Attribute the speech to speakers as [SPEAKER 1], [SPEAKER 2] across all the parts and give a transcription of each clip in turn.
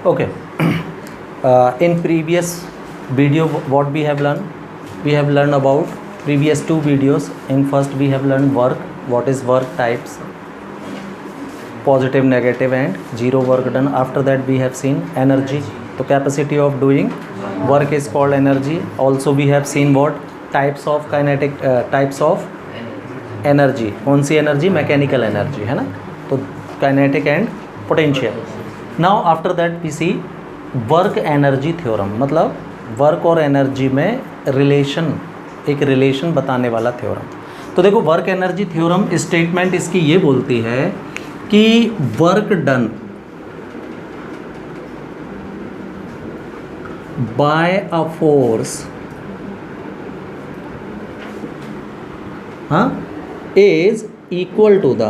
[SPEAKER 1] Okay. In previous video, what we have learned? We have learned about previous two videos. In first, we have learned work. What is work types? Positive, negative, and zero work done. After that, we have seen energy. The capacity of doing work is called energy. Also, we have seen what types of kinetic types of energy. कौन सी energy? Mechanical energy है ना. तो kinetic and potential. Now after that we see work energy theorem. मतलब work और energy में relation, एक relation बताने वाला थ्योरम. तो देखो वर्क एनर्जी थ्योरम स्टेटमेंट इसकी ये बोलती है कि work done bye a force is equal to the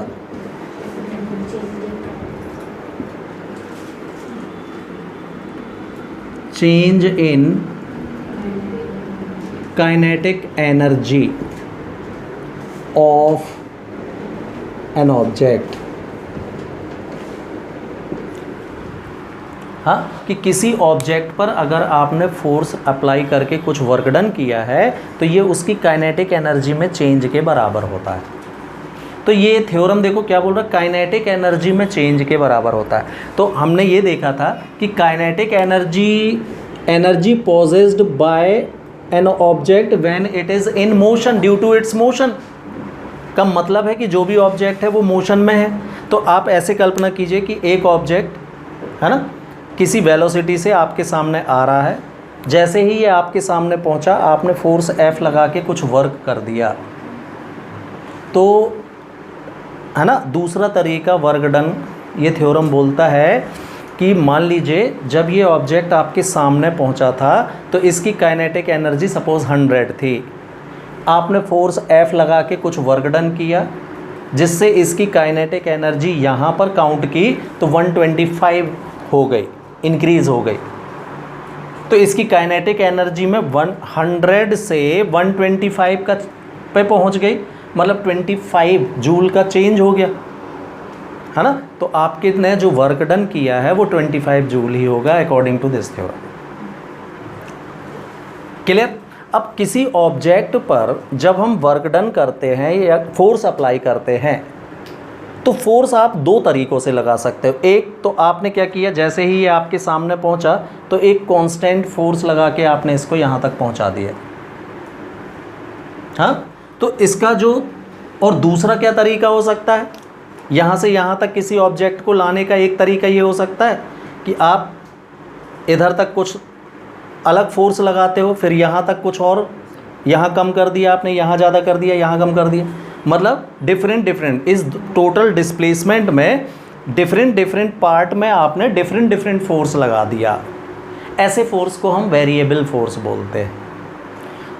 [SPEAKER 1] change in kinetic energy of an object. हाँ, कि किसी ऑब्जेक्ट पर अगर आपने फोर्स अप्लाई करके कुछ वर्क डन किया है तो ये उसकी काइनेटिक एनर्जी में चेंज के बराबर होता है. तो ये थ्योरम देखो क्या बोल रहा है, काइनेटिक एनर्जी में चेंज के बराबर होता है. तो हमने ये देखा था कि kinetic energy possessed by an object when it is in motion due to its motion. का मतलब है कि जो भी ऑब्जेक्ट है वो मोशन में है. तो आप ऐसे कल्पना कीजिए कि एक ऑब्जेक्ट है ना किसी वेलोसिटी से आपके सामने आ रहा है. जैसे ही ये आपके सामने पहुंचा आपने फोर्स F लगा के कुछ वर्क कर दिया, तो है ना दूसरा तरीका वर्क डन. ये थ्योरम बोलता है कि मान लीजिए जब ये ऑब्जेक्ट आपके सामने पहुंचा था तो इसकी काइनेटिक एनर्जी सपोज 100 थी. आपने फोर्स F लगा के कुछ वर्क डन किया जिससे इसकी काइनेटिक एनर्जी यहाँ पर काउंट की तो 125 हो गई, इंक्रीज़ हो गई. तो इसकी काइनेटिक एनर्जी में 100 से 125 का पे पहुँच गई, मतलब 25 जूल का चेंज हो गया है ना. तो आपके ने जो वर्क डन किया है वो 25 जूल ही होगा according to this theorem. Clear. अब किसी ऑब्जेक्ट पर जब हम वर्क डन करते हैं या फोर्स अप्लाई करते हैं तो फोर्स आप दो तरीक़ों से लगा सकते हो. एक तो आपने क्या किया, जैसे ही ये आपके सामने पहुंचा तो एक कांस्टेंट फोर्स लगा के आपने इसको यहाँ तक पहुंचा दिया. हाँ, तो इसका जो और दूसरा क्या तरीका हो सकता है, यहाँ से यहाँ तक किसी ऑब्जेक्ट को लाने का एक तरीका ये हो सकता है कि आप इधर तक कुछ अलग फोर्स लगाते हो, फिर यहाँ तक कुछ और, यहाँ कम कर दिया आपने, यहाँ ज़्यादा कर दिया, यहाँ कम कर दिया. मतलब डिफरेंट इस टोटल डिस्प्लेसमेंट में डिफरेंट पार्ट में आपने डिफरेंट फोर्स लगा दिया. ऐसे फोर्स को हम वेरिएबल फोर्स बोलते हैं.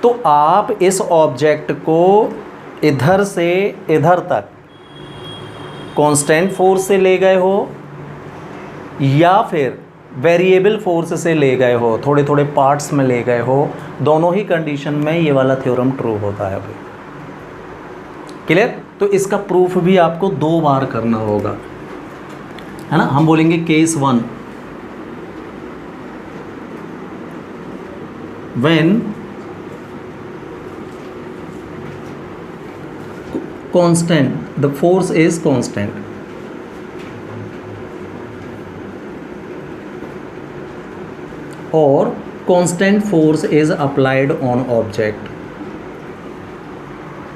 [SPEAKER 1] तो आप इस ऑब्जेक्ट को इधर से इधर तक कांस्टेंट फोर्स से ले गए हो या फिर वेरिएबल फोर्स से ले गए हो, थोड़े थोड़े पार्ट्स में ले गए हो, दोनों ही कंडीशन में ये वाला थ्योरम ट्रू होता है. अभी क्लियर. तो इसका प्रूफ भी आपको 2 बार करना होगा है ना. हम बोलेंगे case 1, when constant the force is constant और constant force is applied on object.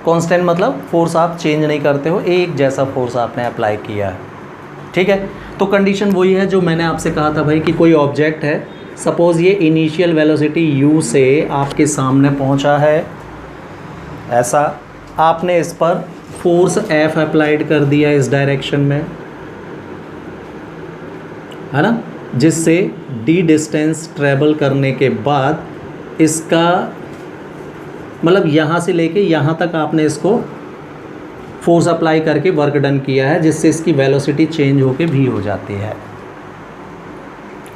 [SPEAKER 1] Constant मतलब फोर्स आप चेंज नहीं करते हो, एक जैसा फोर्स आपने अप्लाई किया है. ठीक है. तो कंडीशन वही है जो मैंने आपसे कहा था भाई कि कोई ऑब्जेक्ट है, सपोज़ ये इनिशियल वेलोसिटी u से आपके सामने पहुंचा है, ऐसा आपने इस पर फोर्स F अप्लाइड कर दिया इस डायरेक्शन में है ना, जिससे d डिस्टेंस ट्रेवल करने के बाद इसका मतलब यहाँ से लेके यहाँ तक आपने इसको फोर्स अप्लाई करके वर्क डन किया है जिससे इसकी वेलोसिटी चेंज होके v हो जाती है.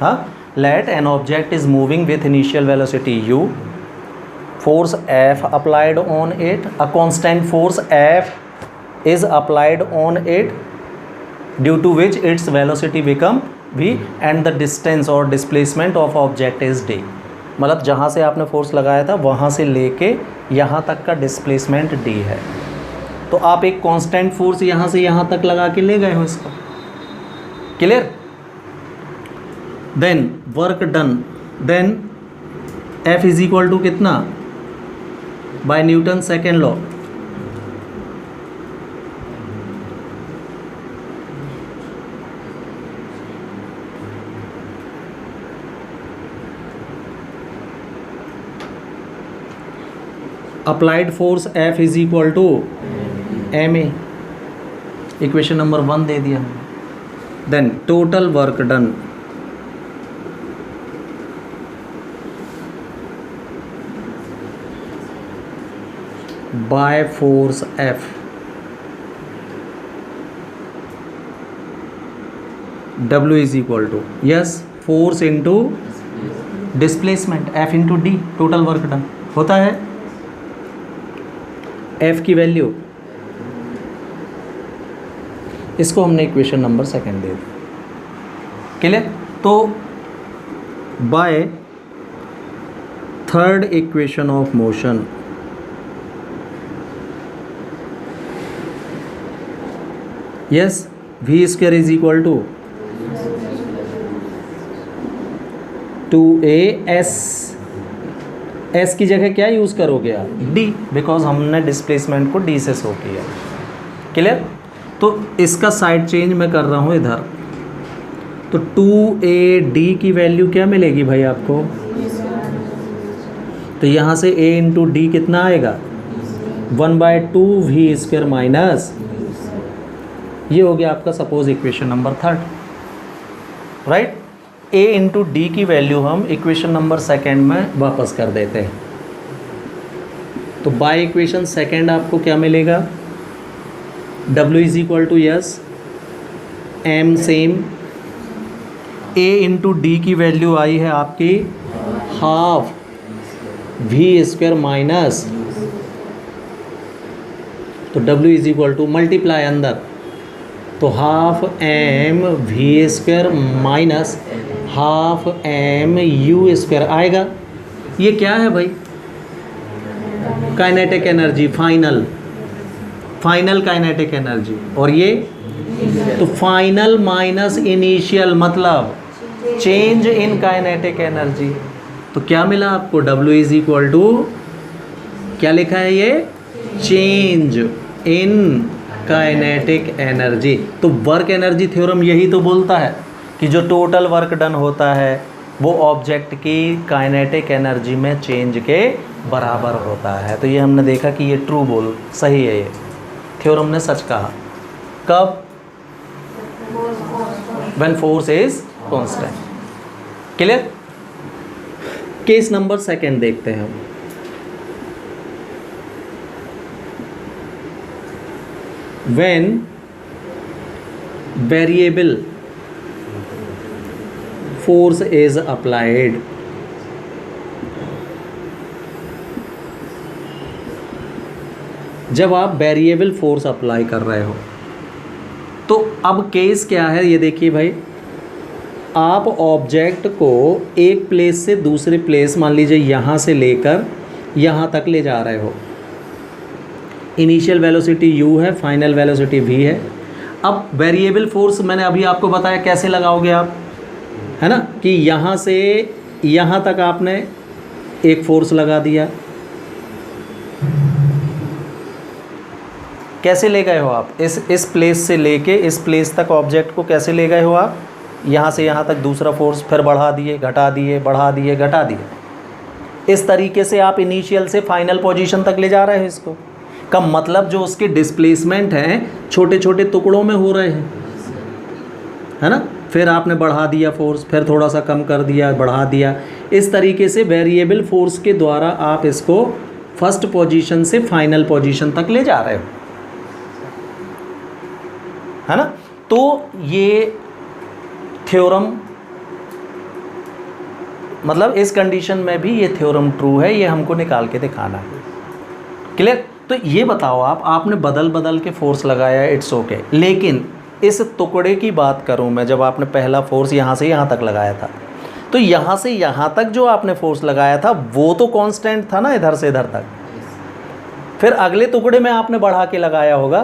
[SPEAKER 1] हाँ, let an object is moving with initial velocity u, force F applied on it, a constant force F is applied on it due to which its velocity become v and the distance और displacement of object is d। मतलब जहाँ से आपने force लगाया था वहाँ से लेके यहाँ तक का डिस्प्लेसमेंट d है। तो आप एक कांस्टेंट फोर्स यहाँ से यहाँ तक लगा के ले गए हो इसको। Clear? Then work done, then F is equal to कितना, by Newton second law, applied force F is equal to ma, equation number 1 दे दिया। Then total work done by force F, W is equal to, yes, force into displacement, F into D, total work done होता है। F की value, इसको हमने equation number 2 दे दी। Clear? तो by third equation of motion yes, v square is equal to 2as, s की जगह क्या यूज़ करोगे आप, d, बिकॉज हमने डिस्प्लेसमेंट को d से शो किया। क्लियर? तो इसका साइड चेंज मैं कर रहा हूँ इधर, तो 2ad की वैल्यू क्या मिलेगी भाई आपको, तो यहाँ से a इंटू डी कितना आएगा, 1/2 v स्क्वायर माइनस, ये हो गया आपका suppose equation number 3, right. a into d की वैल्यू हम इक्वेशन नंबर 2 में वापस कर देते हैं। तो बाय इक्वेशन 2 आपको क्या मिलेगा, w is equal to yes m same, a into d की वैल्यू आई है आपकी हाफ v स्क्वायर माइनस, तो w is equal to multiply अंदर, तो half m v square minus half m u square आएगा। ये क्या है भाई, kinetic energy, final kinetic energy, और ये तो फाइनल माइनस इनिशियल मतलब चेंज इन काइनेटिक एनर्जी। तो क्या मिला आपको, w इज इक्वल टू क्या लिखा है ये, चेंज इन काइनेटिक एनर्जी। तो वर्क एनर्जी थ्योरम यही तो बोलता है कि जो टोटल वर्क डन होता है वो ऑब्जेक्ट की काइनेटिक एनर्जी में चेंज के बराबर होता है। तो ये हमने देखा कि ये ट्रू बोल सही है, ये थ्योरम ने सच कहा। कब, when force is constant. Clear? Case number 2 देखते हैं हम। When variable force is applied, जब आप वेरिएबल फोर्स अप्लाई कर रहे हो तो अब केस क्या है ये देखिए भाई, आप ऑब्जेक्ट को एक प्लेस से दूसरे प्लेस, मान लीजिए यहाँ से लेकर यहाँ तक ले जा रहे हो, इनिशियल वेलोसिटी u है, फाइनल वेलोसिटी v है। अब वेरिएबल फोर्स मैंने अभी आपको बताया कैसे लगाओगे आप, है ना, कि यहाँ से यहाँ तक आपने एक फोर्स लगा दिया, कैसे ले गए हो आप, इस प्लेस से लेके इस प्लेस तक ऑब्जेक्ट को कैसे ले गए हो आप, यहाँ से यहाँ तक दूसरा फोर्स, फिर बढ़ा दिए, घटा दिए, बढ़ा दिए, घटा दिए। इस तरीके से आप इनिशियल से फाइनल पोजीशन तक ले जा रहे हो इसको। का मतलब जो उसके डिस्प्लेसमेंट हैं छोटे छोटे टुकड़ों में हो रहे हैं, है ना, फिर आपने बढ़ा दिया फोर्स, फिर थोड़ा सा कम कर दिया, बढ़ा दिया। इस तरीके से वेरिएबल फोर्स के द्वारा आप इसको फर्स्ट पोजीशन से फाइनल पोजीशन तक ले जा रहे हो, है ना। तो ये थ्योरम मतलब इस कंडीशन में भी ये थ्योरम ट्रू है, ये हमको निकाल के दिखाना है। क्लियर? तो ये बताओ आप, आपने बदल बदल के फोर्स लगाया, इट्स ओके, लेकिन इस टुकड़े की बात करूं मैं, जब आपने पहला फोर्स यहाँ से यहाँ तक लगाया था, तो यहाँ से यहाँ तक जो आपने फोर्स लगाया था वो तो कांस्टेंट था ना, इधर से इधर तक। फिर अगले टुकड़े में आपने बढ़ा के लगाया होगा,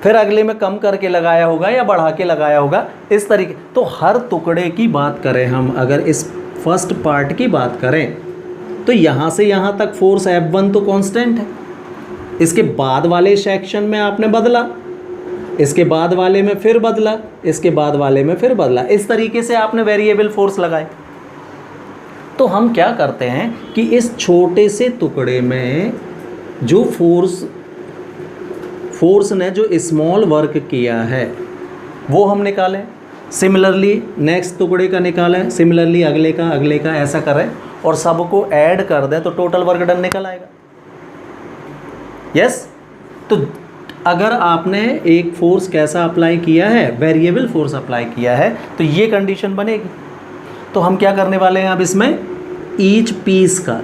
[SPEAKER 1] फिर अगले में कम करके लगाया होगा या बढ़ा के लगाया होगा, इस तरीके। तो हर टुकड़े की बात करें हम, अगर इस फर्स्ट पार्ट की बात करें, तो यहाँ से यहाँ तक फोर्स F1 तो कांस्टेंट है। इसके बाद वाले सेक्शन में आपने बदला, इसके बाद वाले में फिर बदला, इसके बाद वाले में फिर बदला, इस तरीके से आपने वेरिएबल फोर्स लगाए। तो हम क्या करते हैं कि इस छोटे से टुकड़े में जो फोर्स ने जो स्मॉल वर्क किया है वो हम निकालें, सिमिलरली नेक्स्ट टुकड़े का निकालें, सिमिलरली अगले का ऐसा करें और सबको ऐड कर दें तो टोटल वर्क डन निकल आएगा। यस। तो अगर आपने एक फोर्स कैसा अप्लाई किया है, वेरिएबल फोर्स अप्लाई किया है, तो ये कंडीशन बनेगी। तो हम क्या करने वाले हैं अब इसमें, ईच पीस का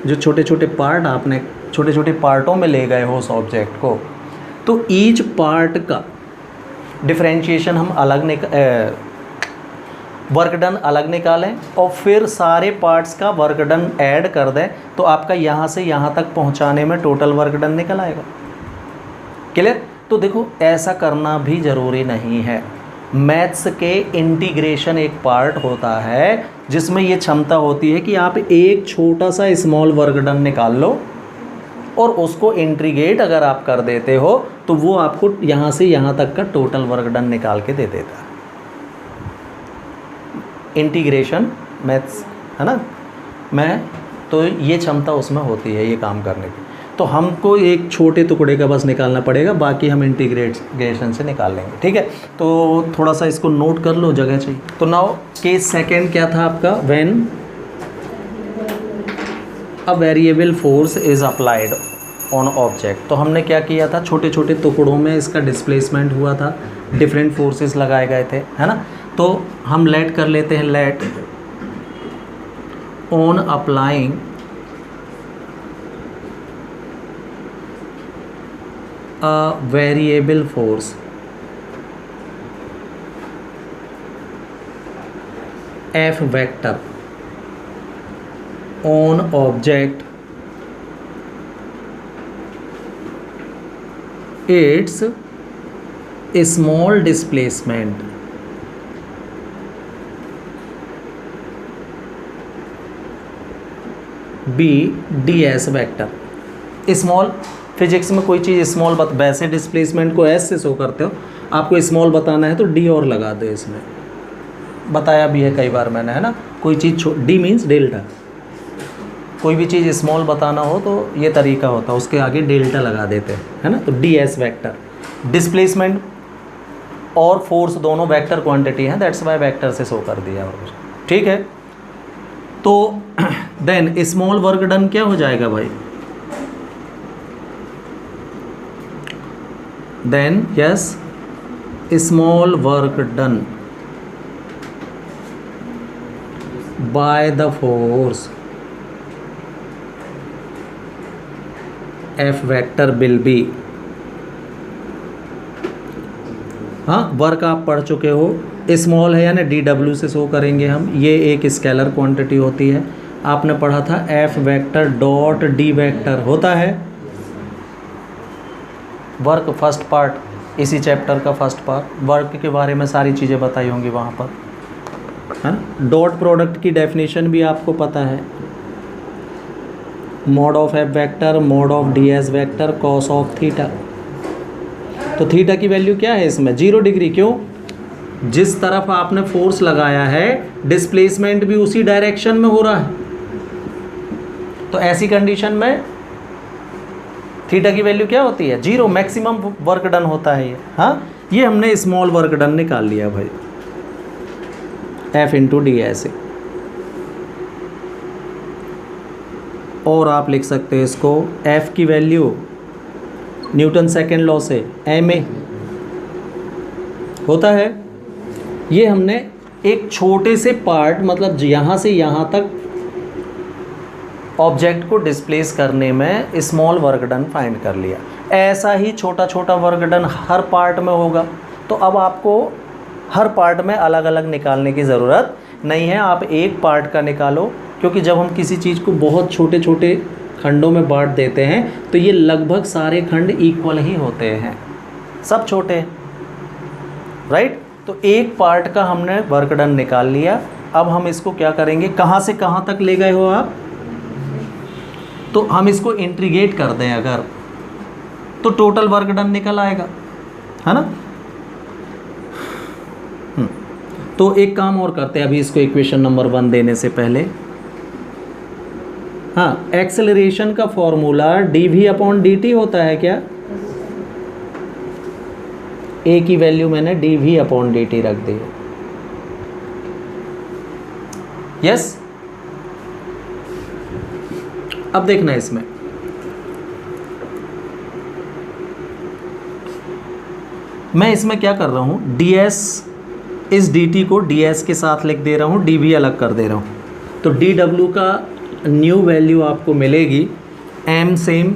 [SPEAKER 1] जो छोटे छोटे पार्ट आपने छोटे छोटे पार्टों में ले गए हो उस ऑब्जेक्ट को, तो ईच पार्ट का डिफरेंशिएशन हम अलग वर्क डन अलग निकालें और फिर सारे पार्ट्स का वर्क डन ऐड कर दें, तो आपका यहाँ से यहाँ तक पहुँचाने में टोटल वर्क डन निकल आएगा। क्लियर। तो देखो ऐसा करना भी ज़रूरी नहीं है। मैथ्स के इंटीग्रेशन एक पार्ट होता है जिसमें ये क्षमता होती है कि आप एक छोटा सा स्मॉल वर्क डन निकाल लो और उसको इंटीग्रेट अगर आप कर देते हो तो वो आपको यहाँ से यहाँ तक का टोटल वर्क डन निकाल के दे देता है। इंटीग्रेशन मैथ्स है ना, तो ये क्षमता उसमें होती है ये काम करने की। तो हमको एक छोटे टुकड़े का बस निकालना पड़ेगा, बाकी हम इंटीग्रेशन से निकाल लेंगे। ठीक है, तो थोड़ा सा इसको नोट कर लो, जगह चाहिए। तो नाउ केस सेकेंड क्या था आपका, when a variable force is applied on object. तो हमने क्या किया था, छोटे छोटे टुकड़ों में इसका डिस्प्लेसमेंट हुआ था, डिफरेंट फोर्सेस लगाए गए थे, है ना। तो हम लेट कर लेते हैं, let on applying a variable force F vector on object, its small displacement B ds vector। Small physics में कोई चीज़ स्मॉल वैसे डिस्प्लेसमेंट को एस से शो करते हो, आपको स्मॉल बताना है तो डी और लगा दो, इसमें बताया भी है कई बार मैंने, है ना। कोई चीज़ डी मीन्स डेल्टा, कोई भी चीज़ स्मॉल बताना हो तो ये तरीका होता है, उसके आगे डेल्टा लगा देते हैं, है ना। तो डी एस वैक्टर, डिस्प्लेसमेंट और फोर्स दोनों वेक्टर क्वांटिटी हैं, दैट्स वाई वेक्टर से शो कर दिया। और ठीक है, तो देन स्मॉल वर्क डन क्या हो जाएगा भाई, then yes small work done by the force F vector will be, हाँ वर्क आप पढ़ चुके हो, स्मॉल है यानी DW से शो करेंगे हम, ये एक स्केलर क्वांटिटी होती है। आपने पढ़ा था F vector dot D vector होता है वर्क फर्स्ट पार्ट, इसी चैप्टर का फर्स्ट पार्ट, वर्क के बारे में सारी चीज़ें बताई होंगी वहाँ पर, है ना। डॉट प्रोडक्ट की डेफिनेशन भी आपको पता है, mod of F vector, mod of D S vector, cos of theta. तो थीटा की वैल्यू क्या है इसमें, 0 डिग्री। क्यों, जिस तरफ आपने फोर्स लगाया है डिस्प्लेसमेंट भी उसी डायरेक्शन में हो रहा है, तो ऐसी कंडीशन में थीटा की वैल्यू क्या होती है, 0, मैक्सिमम वर्क डन होता है ये। हाँ, ये हमने स्मॉल वर्क डन निकाल लिया भाई, F इंटू डी ऐसे। और आप लिख सकते हैं इसको, F की वैल्यू न्यूटन सेकेंड लॉ से ma होता है। ये हमने एक छोटे से पार्ट, मतलब यहाँ से यहाँ तक ऑब्जेक्ट को डिस्प्लेस करने में स्मॉल वर्क डन फाइंड कर लिया। ऐसा ही छोटा छोटा वर्क डन हर पार्ट में होगा, तो अब आपको हर पार्ट में अलग अलग निकालने की ज़रूरत नहीं है, आप एक पार्ट का निकालो, क्योंकि जब हम किसी चीज़ को बहुत छोटे छोटे खंडों में बांट देते हैं तो ये लगभग सारे खंड इक्वल ही होते हैं, सब छोटे, राइट। तो एक पार्ट का हमने वर्क डन निकाल लिया। अब हम इसको क्या करेंगे, कहाँ से कहाँ तक ले गए हो आप, तो हम इसको इंटीग्रेट कर दें अगर, तो टोटल वर्क डन निकल आएगा, है ना। तो एक काम और करते हैं अभी इसको इक्वेशन नंबर 1 देने से पहले। हाँ, एक्सेलरेशन का फॉर्मूला dv/dt होता है क्या? a की वैल्यू मैंने dv/dt रख दी है। यस, अब देखना इसमें मैं इसमें क्या कर रहा हूं, ds इस dt को ds के साथ लिख दे रहा हूं, dv अलग कर दे रहा हूं। तो dw का न्यू वैल्यू आपको मिलेगी m same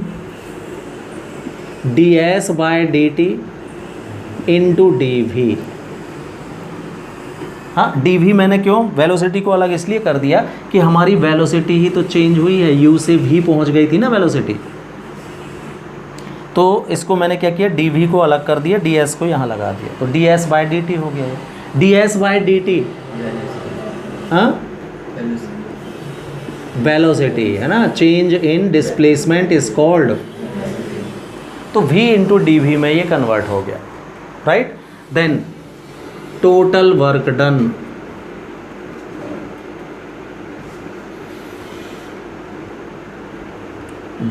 [SPEAKER 1] ds/dt into dv। हाँ, dv मैंने क्यों वेलोसिटी को अलग इसलिए कर दिया कि हमारी वेलोसिटी ही तो चेंज हुई है, u से v पहुंच गई थी ना वेलोसिटी, तो इसको मैंने क्या किया, dv को अलग कर दिया, ds को यहाँ लगा दिया, तो ds/dt हो गया। ds/dt हाँ वेलोसिटी है ना, change in displacement is called, तो v इंटू dv में ये कन्वर्ट हो गया, right. Then total work done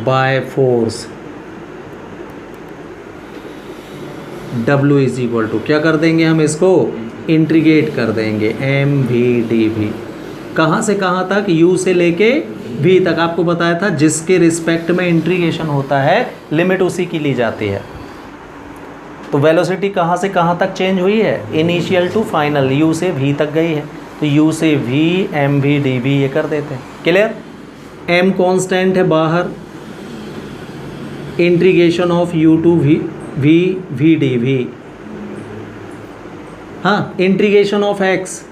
[SPEAKER 1] by force W is equal to, क्या कर देंगे हम इसको, इंटीग्रेट कर देंगे mv/dv। कहाँ से कहाँ तक, u से लेके v तक। आपको बताया था जिसके रिस्पेक्ट में इंटीग्रेशन होता है लिमिट उसी की ली जाती है। तो वेलोसिटी कहाँ से कहाँ तक चेंज हुई है, इनिशियल टू फाइनल, u से v तक गई है, तो u से v mv/dv ये कर देते हैं। क्लियर, m कांस्टेंट है बाहर, integration of u to v/dv। हाँ, इंटीग्रेशन ऑफ x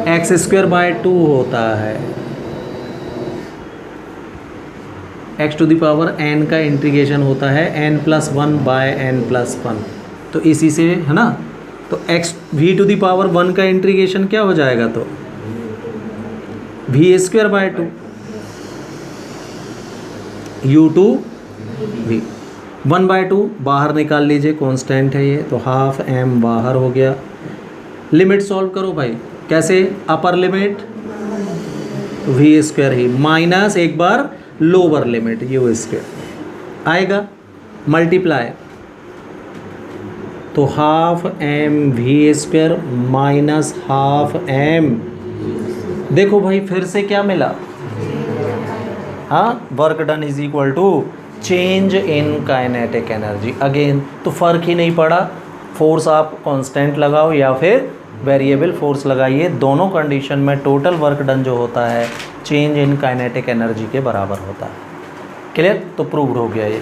[SPEAKER 1] x² 2 होता है, x to the power n का इंटीग्रेशन होता है n+1/n+1, तो इसी से है ना। तो v टू द पावर 1 का इंटीग्रेशन क्या हो जाएगा, तो v² 2 u टू v, 1/2 बाहर निकाल लीजिए, कांस्टेंट है ये, तो हाफ m बाहर हो गया। लिमिट सॉल्व करो भाई, कैसे, अपर लिमिट v² ही माइनस एक बार लोअर लिमिट u² आएगा, मल्टीप्लाई, तो half m v² minus half m। देखो भाई फिर से क्या मिला, हाँ, work done is equal to change in kinetic energy. Again तो फर्क ही नहीं पड़ा, फोर्स आप कांस्टेंट लगाओ या फिर वेरिएबल फोर्स लगाइए, दोनों कंडीशन में टोटल वर्क डन जो होता है चेंज इन काइनेटिक एनर्जी के बराबर होता है। क्लियर, तो प्रूव्ड हो गया ये।